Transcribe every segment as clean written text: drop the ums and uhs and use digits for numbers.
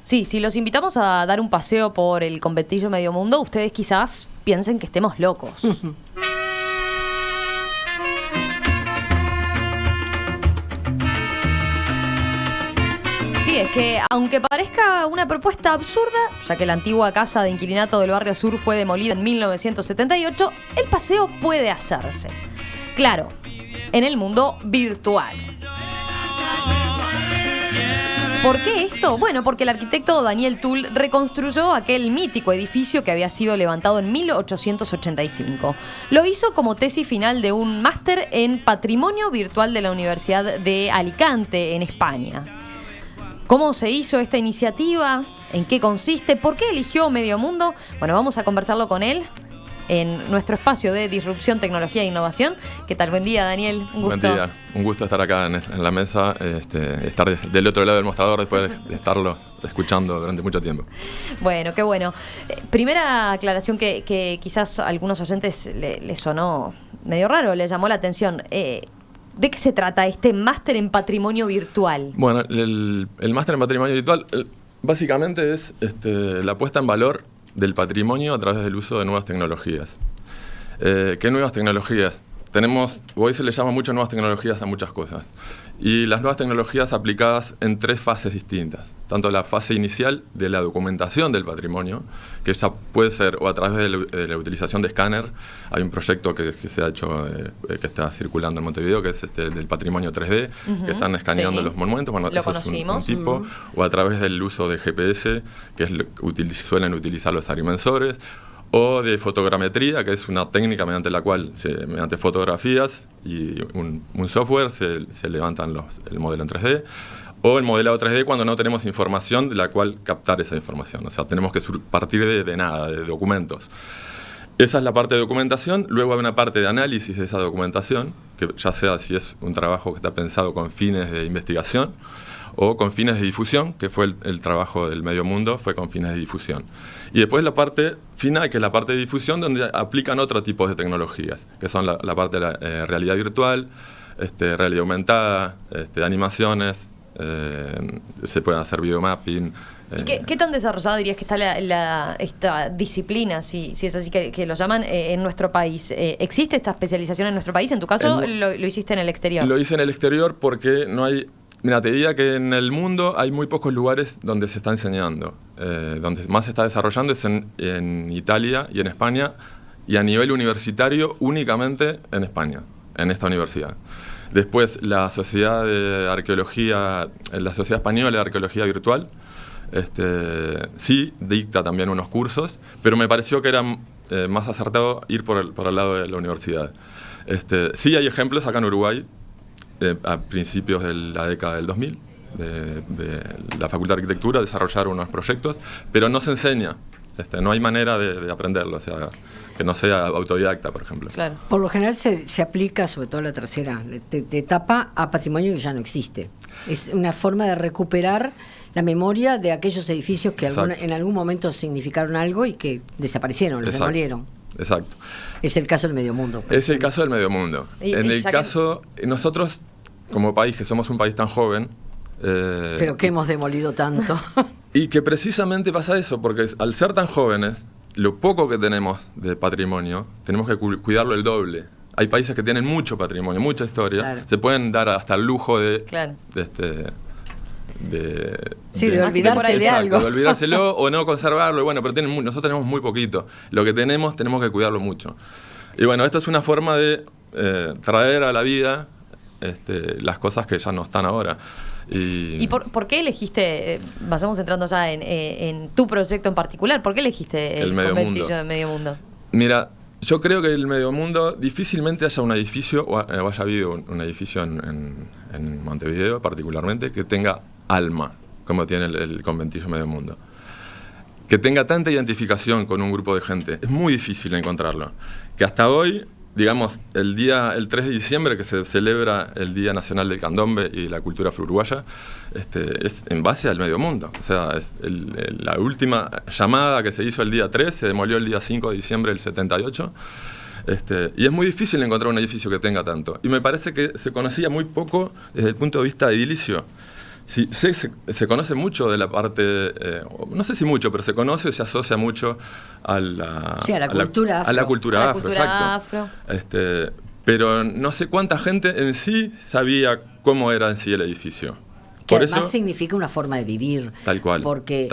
Sí, si los invitamos a dar un paseo por el conventillo Medio Mundo, ustedes quizás piensen que estemos locos. Sí, es que aunque parezca una propuesta absurda, ya que la antigua casa de inquilinato del barrio sur fue demolida en 1978, el paseo puede hacerse. Claro, en el mundo virtual. ¿Por qué esto? Bueno, porque el arquitecto Daniel Tull reconstruyó aquel mítico edificio que había sido levantado en 1885. Lo hizo como tesis final de un máster en Patrimonio Virtual de la Universidad de Alicante, en España. ¿Cómo se hizo esta iniciativa? ¿En qué consiste? ¿Por qué eligió Medio Mundo? Bueno, vamos a conversarlo con él en nuestro espacio de disrupción, tecnología e innovación. ¿Qué tal? Buen día, Daniel. Un gusto. Buen día. Un gusto estar acá en la mesa, estar del otro lado del mostrador después de estarlo escuchando durante mucho tiempo. Bueno, qué bueno. Primera aclaración que quizás a algunos oyentes les sonó medio raro, les llamó la atención. ¿De qué se trata este máster en patrimonio virtual? Bueno, el máster en patrimonio virtual básicamente es la puesta en valor del patrimonio a través del uso de nuevas tecnologías. ¿Qué nuevas tecnologías? Hoy se le llama mucho nuevas tecnologías a muchas cosas. Y las nuevas tecnologías aplicadas en 3 fases distintas. Tanto la fase inicial de la documentación del patrimonio, que ya puede ser o a través de la utilización de escáner. Hay un proyecto que se ha hecho, que está circulando en Montevideo, que es del patrimonio 3D, que están escaneando los monumentos. Bueno, lo eso conocimos. es un tipo. O a través del uso de GPS, que es suelen utilizar los agrimensores. O de fotogrametría, que es una técnica mediante la cual, mediante fotografías y un software, se levantan el modelo en 3D. O el modelado 3D cuando no tenemos información de la cual captar esa información. O sea, tenemos que partir de nada, de documentos. Esa es la parte de documentación. Luego hay una parte de análisis de esa documentación, que ya sea si es un trabajo que está pensado con fines de investigación o con fines de difusión, que fue el trabajo del Medio Mundo, fue con fines de difusión. Y después la parte final, que es la parte de difusión, donde aplican otro tipo de tecnologías, que son la parte de la realidad virtual, realidad aumentada, animaciones, se pueden hacer videomapping. ¿Y qué tan desarrollada dirías que está esta disciplina, si es así que lo llaman, en nuestro país? ¿Existe esta especialización en nuestro país? En tu caso, lo hiciste en el exterior. Lo hice en el exterior porque no hay... Mira, te diría que en el mundo hay muy pocos lugares donde se está enseñando. Donde más se está desarrollando es en Italia y en España, y a nivel universitario únicamente en España, en esta universidad. Después la Sociedad Española de Arqueología Virtual sí dicta también unos cursos, pero me pareció que era más acertado ir por el lado de la universidad. Sí hay ejemplos acá en Uruguay, a principios de la década del 2000, de la Facultad de Arquitectura, desarrollaron unos proyectos, pero no se enseña. No hay manera de aprenderlo, o sea, que no sea autodidacta, por ejemplo. Claro. Por lo general se aplica, sobre todo la tercera etapa, a patrimonio que ya no existe. Es una forma de recuperar la memoria de aquellos edificios que en algún momento significaron algo y que desaparecieron, los demolieron. Exacto. Es el caso del Medio Mundo. Es el caso del Medio Mundo. En el caso, nosotros, como país, que somos un país tan joven... pero que hemos demolido tanto. Y que precisamente pasa eso, porque al ser tan jóvenes, lo poco que tenemos de patrimonio, tenemos que cuidarlo el doble. Hay países que tienen mucho patrimonio, mucha historia, claro. Se pueden dar hasta el lujo de olvidarse de algo. De olvidárselo o no conservarlo. Bueno, pero nosotros tenemos muy poquito. Lo que tenemos que cuidarlo mucho. Y bueno, esto es una forma de traer a la vida las cosas que ya no están ahora. ¿Y por qué elegiste, vayamos entrando ya en tu proyecto en particular, por qué elegiste el conventillo de Medio Mundo? Mira, yo creo que el Medio Mundo difícilmente haya un edificio, o haya habido un edificio en Montevideo particularmente, que tenga alma, como tiene el conventillo Medio Mundo. Que tenga tanta identificación con un grupo de gente. Es muy difícil encontrarlo. Que hasta hoy, digamos, el 3 de diciembre, que se celebra el Día Nacional del Candombe y la cultura afro-uruguaya, es en base al Medio Mundo. O sea, es la última llamada que se hizo el día 3, se demolió el día 5 de diciembre del 78. Y es muy difícil encontrar un edificio que tenga tanto. Y me parece que se conocía muy poco desde el punto de vista edilicio. Sí, se conoce mucho de la parte, no sé si mucho, pero se conoce, se asocia mucho a la, sí, a la cultura afro. A la cultura afro, cultura exacto. Pero no sé cuánta gente en sí sabía cómo era en sí el edificio. Que Por además eso, significa una forma de vivir. Tal cual. Porque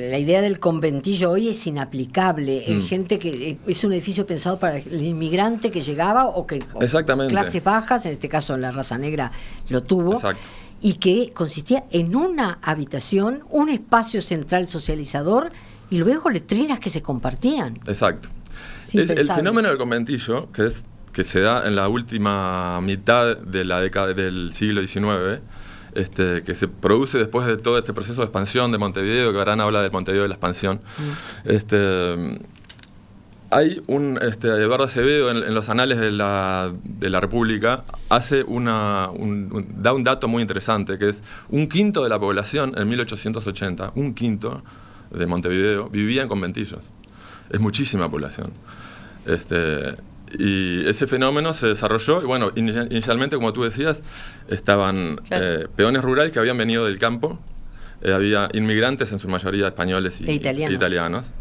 la idea del conventillo hoy es inaplicable. Gente que es un edificio pensado para el inmigrante que llegaba o Exactamente. clases bajas, en este caso la raza negra lo tuvo. Exacto. Y que consistía en una habitación, un espacio central socializador y luego letrinas que se compartían. Exacto. Es el fenómeno del conventillo, que se da en la última mitad de la década del siglo XIX, que se produce después de todo este proceso de expansión de Montevideo, que Arana habla del Montevideo de la expansión. Hay Eduardo Acevedo en los anales de la República hace da un dato muy interesante, que es 1/5 de la población en 1880, 1/5 de Montevideo vivía en conventillos. Es muchísima población. Y ese fenómeno se desarrolló, y bueno, inicialmente, como tú decías, estaban peones rurales que habían venido del campo, había inmigrantes, en su mayoría españoles e italianos,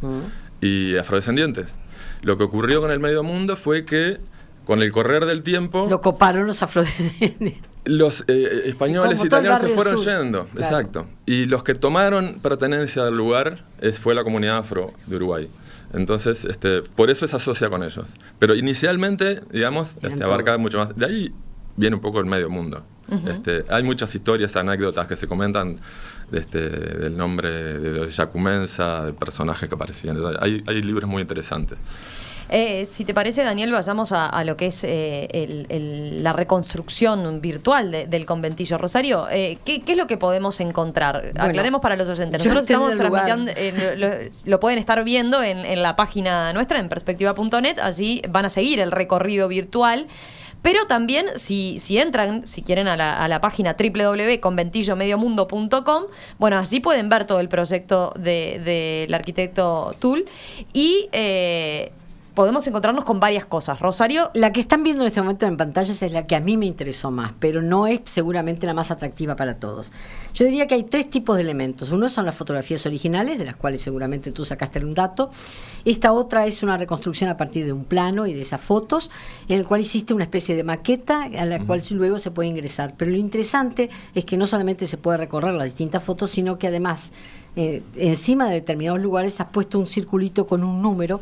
y afrodescendientes. Lo que ocurrió con el medio mundo fue que, con el correr del tiempo... Lo coparon los afrodescendientes. Los españoles e italianos se fueron yendo, claro. Exacto. Y los que tomaron pertenencia al lugar fue la comunidad afro de Uruguay. Entonces, por eso se asocia con ellos. Pero inicialmente, digamos, abarcaba mucho más. De ahí viene un poco el medio mundo. Hay muchas historias, anécdotas que se comentan del nombre de Jacumensa, de personajes que aparecían. Hay libros muy interesantes. Si te parece, Daniel, vayamos a lo que es la reconstrucción virtual del conventillo. Rosario, ¿qué es lo que podemos encontrar? Bueno, aclaremos para los oyentes. Nosotros estamos transmitiendo, lo pueden estar viendo en la página nuestra, en perspectiva.net. Allí van a seguir el recorrido virtual. Pero también, si entran, si quieren, a la página www.conventillomediomundo.com, bueno, allí pueden ver todo el proyecto del arquitecto Tull y podemos encontrarnos con varias cosas. Rosario. La que están viendo en este momento en pantallas es la que a mí me interesó más, pero no es seguramente la más atractiva para todos. Yo diría que hay 3 tipos de elementos. Uno son las fotografías originales, de las cuales seguramente tú sacaste un dato. Esta otra es una reconstrucción a partir de un plano y de esas fotos, en el cual hiciste una especie de maqueta a la cual luego se puede ingresar. Pero lo interesante es que no solamente se puede recorrer las distintas fotos, sino que además encima de determinados lugares has puesto un circulito con un número,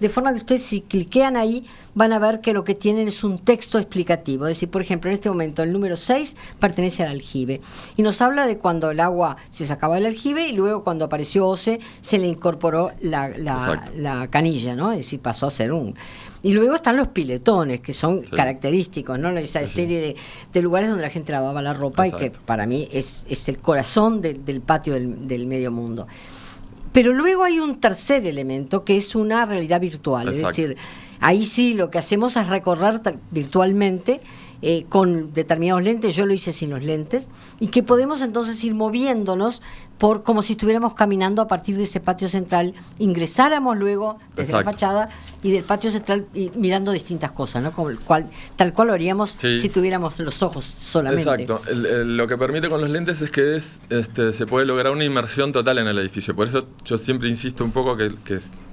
de forma que ustedes, si cliquean ahí, van a ver que lo que tienen es un texto explicativo. Es decir, por ejemplo, en este momento el número 6 pertenece al aljibe y nos habla de cuando el agua se sacaba del aljibe y luego cuando apareció OCE se le incorporó la canilla, ¿no? Es decir, pasó a ser un... Y luego están los piletones, que son característicos, ¿no? Esa serie de lugares donde la gente lavaba la ropa. Exacto. Y que para mí es el corazón del patio del medio mundo. Pero luego hay un tercer elemento que es una realidad virtual. Exacto. Es decir, ahí sí lo que hacemos es recorrer virtualmente con determinados lentes. Yo lo hice sin los lentes, y que podemos entonces ir moviéndonos como si estuviéramos caminando a partir de ese patio central, ingresáramos luego desde la fachada y del patio central y mirando distintas cosas, ¿no? Tal cual lo haríamos si tuviéramos los ojos solamente. Exacto. Lo que permite con los lentes es que se puede lograr una inmersión total en el edificio. Por eso yo siempre insisto un poco que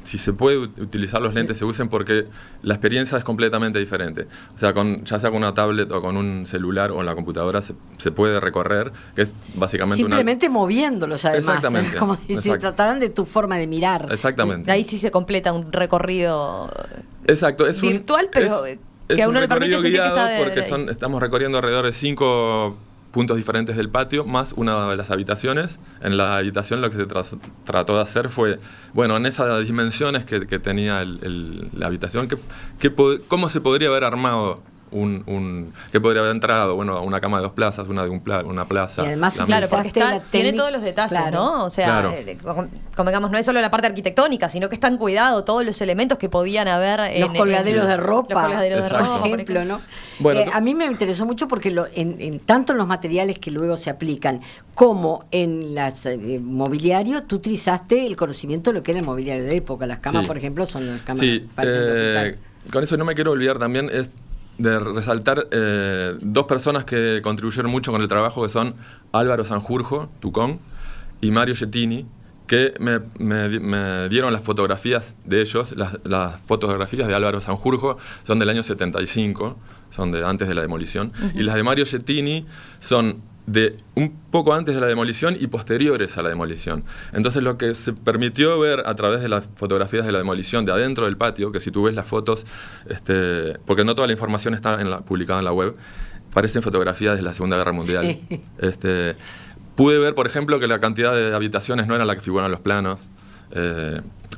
si se puede utilizar los lentes, se usen, porque la experiencia es completamente diferente. O sea, ya sea con una tablet o con un celular o en la computadora se puede recorrer, que es básicamente simplemente moviéndolo. Además, exactamente, como si tratarán de tu forma de mirar. Exactamente. Ahí sí se completa un recorrido virtual, pero que a uno le permite sentir que está porque estamos recorriendo alrededor de 5 puntos diferentes del patio, más una de las habitaciones. En la habitación lo que se trató de hacer fue, bueno, en esas dimensiones que tenía la habitación, ¿cómo se podría haber armado que podría haber entrado, bueno, una cama de 2 plazas, una de una plaza. Y además, claro, porque tiene todos los detalles, claro, ¿no? O sea, convengamos, no es solo la parte arquitectónica, sino que están cuidados todos los elementos que podían haber. Los colgaderos de ropa. Los colgaderos de ropa, por ejemplo, ¿no? Bueno, a mí me interesó mucho porque tanto en los materiales que luego se aplican como en el mobiliario, tú utilizaste el conocimiento de lo que era el mobiliario de época. Las camas, por ejemplo, son las camas. Sí, con eso no me quiero olvidar también, de resaltar dos personas que contribuyeron mucho con el trabajo, que son Álvaro Sanjurjo, Tucón, y Mario Gettini, que me dieron las fotografías de ellos. Las fotografías de Álvaro Sanjurjo son del año 75, son de antes de la demolición, y las de Mario Gettini son de un poco antes de la demolición y posteriores a la demolición. Entonces lo que se permitió ver a través de las fotografías de la demolición de adentro del patio, que si tú ves las fotos, porque no toda la información está publicada en la web, parecen fotografías de la Segunda Guerra Mundial. Sí. Pude ver, por ejemplo, que la cantidad de habitaciones no era la que figuran en los planos.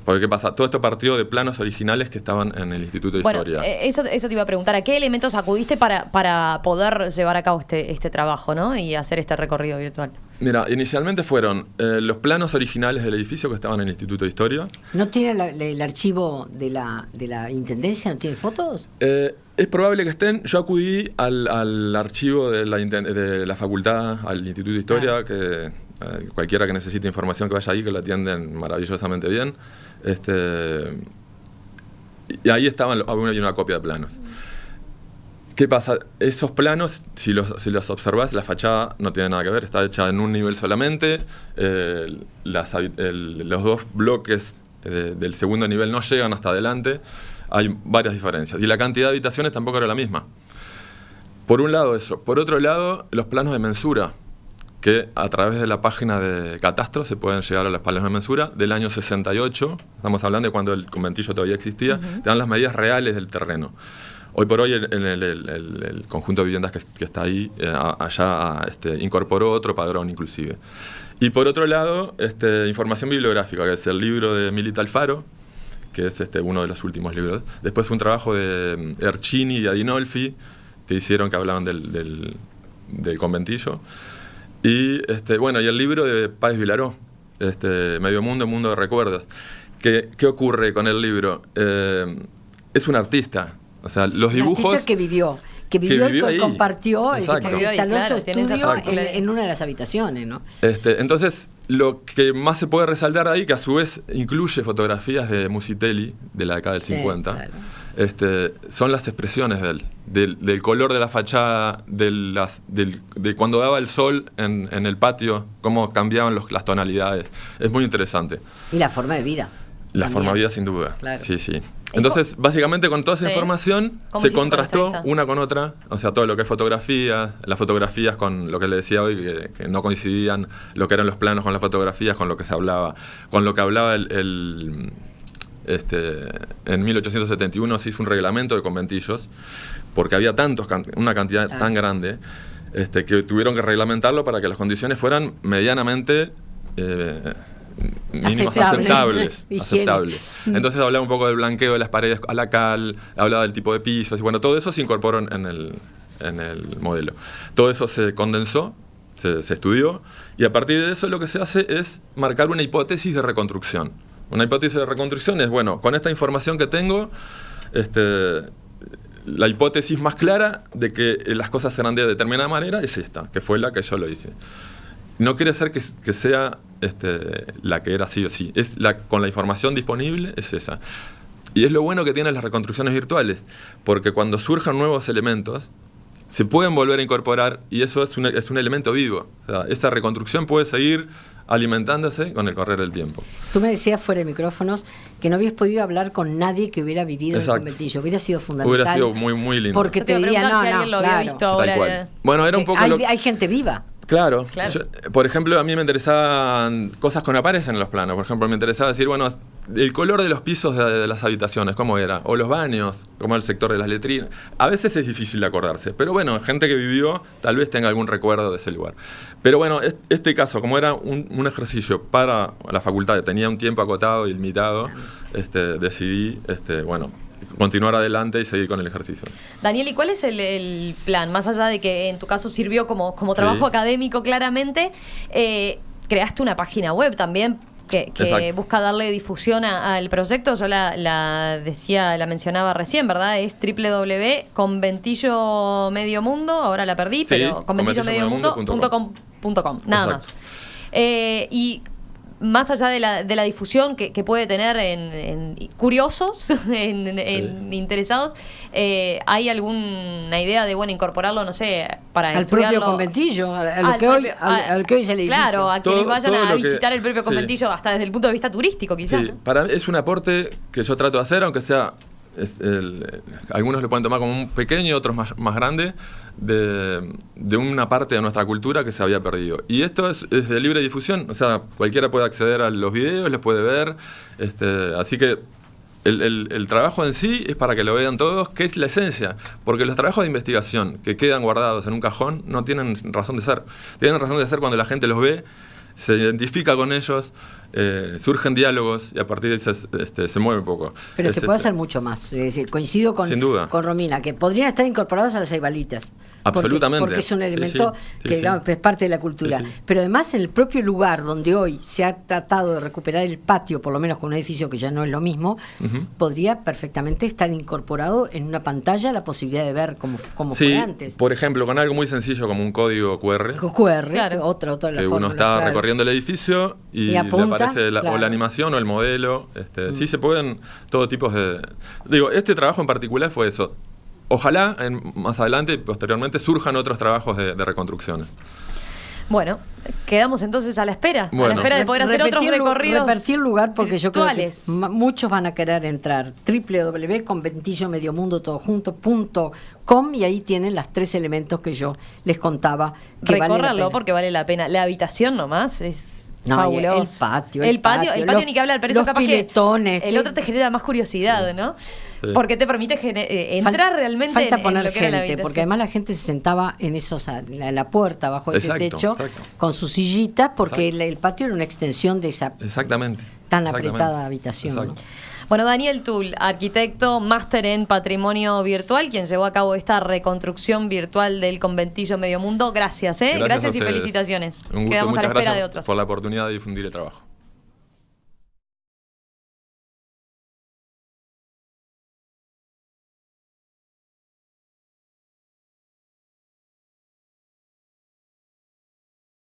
Porque ¿qué pasa? Todo esto partió de planos originales que estaban en el Instituto de Historia. Eso te iba a preguntar. ¿A qué elementos acudiste para poder llevar a cabo este trabajo, ¿no? Y hacer este recorrido virtual? Mira, inicialmente fueron los planos originales del edificio que estaban en el Instituto de Historia. ¿No tiene el archivo de la Intendencia? ¿No tiene fotos? Es probable que estén. Yo acudí al archivo de la facultad, al Instituto de Historia, que cualquiera que necesite información que vaya ahí, que lo atienden maravillosamente bien. Y ahí había una copia de planos. ¿Qué pasa? Esos planos, si los observás, la fachada no tiene nada que ver, está hecha en un nivel solamente. Los dos bloques del segundo nivel no llegan hasta adelante. Hay varias diferencias. Y la cantidad de habitaciones tampoco era la misma. Por un lado eso. Por otro lado, los planos de mensura, que a través de la página de Catastro se pueden llegar a los planos de mensura del año 68. Estamos hablando de cuando el conventillo todavía existía. Te dan las medidas reales del terreno. Hoy por hoy el conjunto de viviendas que está ahí, allá incorporó otro padrón inclusive. Y por otro lado, información bibliográfica, que es el libro de Milita Alfaro, que es uno de los últimos libros. Después un trabajo de Ercini y Adinolfi, que hicieron, que hablaban del conventillo. Y, y el libro de Páez Vilaró, Medio Mundo, Mundo de Recuerdos. ¿Qué ocurre con el libro? Es un artista. O sea, los dibujos... Un artista que vivió y compartió, que instaló su estudio en una de las habitaciones, ¿no? Entonces, lo que más se puede resaltar ahí, que a su vez incluye fotografías de Musitelli, de la década del 50, claro. Son las expresiones del color de la fachada, de cuando daba el sol en el patio, cómo cambiaban las tonalidades. Es muy interesante. Y la forma de vida. La forma de vida, sin duda. Claro. Sí, sí. Entonces, básicamente con toda esa información se contrastó una con otra, o sea, todo lo que es fotografía, las fotografías con lo que le decía hoy, que no coincidían, lo que eran los planos con las fotografías, con lo que se hablaba, con lo que hablaba en 1871 se hizo un reglamento de conventillos, porque había una cantidad tan grande, que tuvieron que reglamentarlo para que las condiciones fueran medianamente... mínimas aceptables. Entonces hablaba un poco del blanqueo de las paredes a la cal, hablaba del tipo de pisos, y bueno, todo eso se incorporó en el modelo. Todo eso se condensó, se estudió, y a partir de eso lo que se hace es marcar una hipótesis de reconstrucción. Una hipótesis de reconstrucción es, bueno, con esta información que tengo, la hipótesis más clara de que las cosas serán de determinada manera es esta, que fue la que yo lo hice. No quiere ser que sea la que era sí o sí. Con la información disponible es esa. Y es lo bueno que tienen las reconstrucciones virtuales, porque cuando surjan nuevos elementos, se pueden volver a incorporar y eso es un elemento vivo. O sea, esa reconstrucción puede seguir alimentándose con el correr del tiempo. Tú me decías fuera de micrófonos que no habías podido hablar con nadie que hubiera vivido el conventillo. Hubiera sido fundamental. Hubiera sido muy, muy lindo. Porque te diría, no, si alguien lo había visto ahora. Bueno, era un poco hay gente viva. Claro. Por ejemplo, a mí me interesaban cosas que no aparecen en los planos. Por ejemplo, me interesaba decir, bueno, el color de los pisos de las habitaciones, cómo era, o los baños, cómo era el sector de las letrinas. A veces es difícil de acordarse, pero bueno, gente que vivió tal vez tenga algún recuerdo de ese lugar. Pero bueno, este caso, como era un ejercicio para la facultad, tenía un tiempo acotado y limitado, decidí, continuar adelante y seguir con el ejercicio. Daniel, ¿y cuál es el plan? Más allá de que en tu caso sirvió como trabajo académico claramente, creaste una página web también que busca darle difusión al proyecto. Yo la mencionaba recién, ¿verdad? Es www.conventillo medio mundo, ahora la perdí, pero conventillo-mediomundo.com, nada más. Y más allá de la difusión que puede tener en curiosos, en interesados, ¿hay alguna idea de, bueno, incorporarlo, no sé, para al estudiarlo? propio conventillo, al que hoy es el edificio? Claro, a quienes vayan a lo visitar el propio conventillo, hasta desde el punto de vista turístico, quizás. Sí, ¿no? para mí es un aporte que yo trato de hacer, aunque sea... algunos lo pueden tomar como un pequeño, otros más grande, de una parte de nuestra cultura que se había perdido. Y esto es de libre difusión, o sea, cualquiera puede acceder a los videos, los puede ver, así que el trabajo en sí es para que lo vean todos, que es la esencia, porque los trabajos de investigación que quedan guardados en un cajón no tienen razón de ser. Tienen razón de ser cuando la gente los ve, se identifica con ellos, surgen diálogos y a partir de eso se mueve un poco. Pero se puede hacer mucho más. Es decir, coincido Sin duda. con Romina, que podrían estar incorporados a las ceibalitas. Absolutamente. Porque es un elemento Sí, que digamos, es parte de la cultura. Pero además en el propio lugar donde hoy se ha tratado de recuperar el patio, por lo menos con un edificio que ya no es lo mismo, podría perfectamente estar incorporado en una pantalla la posibilidad de ver cómo fue antes. Por ejemplo, con algo muy sencillo como un código QR. QR, claro. otra de las Que uno está recorriendo el edificio y apunta, le aparece o la animación o el modelo. Sí, se pueden todo tipos de... Digo, este trabajo en particular fue eso. Ojalá más adelante y posteriormente surjan otros trabajos de reconstrucciones. Bueno, quedamos entonces a la espera. Bueno. A la espera de poder hacer otros recorridos. Repetir lugar porque virtuales. Yo creo que muchos van a querer entrar. www.conventillomediomundo.com y ahí tienen los 3 elementos que yo les contaba. Que Recórranlo vale la pena. porque vale la pena. La habitación nomás es... No, fabuloso. El patio, ni que hablar, pero eso capaz piletones, que el otro te genera más curiosidad, ¿no? Sí. Porque te permite entrar realmente falta poner en lo que era la gente, habitación. porque además la gente se sentaba en en la puerta, bajo ese techo, con su sillita, porque el patio era una extensión de esa tan apretada habitación. ¿No? Bueno, Daniel Tull, arquitecto, máster en patrimonio virtual, quien llevó a cabo esta reconstrucción virtual del conventillo Medio Mundo. Gracias y felicitaciones. Un gusto, quedamos a la espera de gracias otros. por la oportunidad de difundir el trabajo.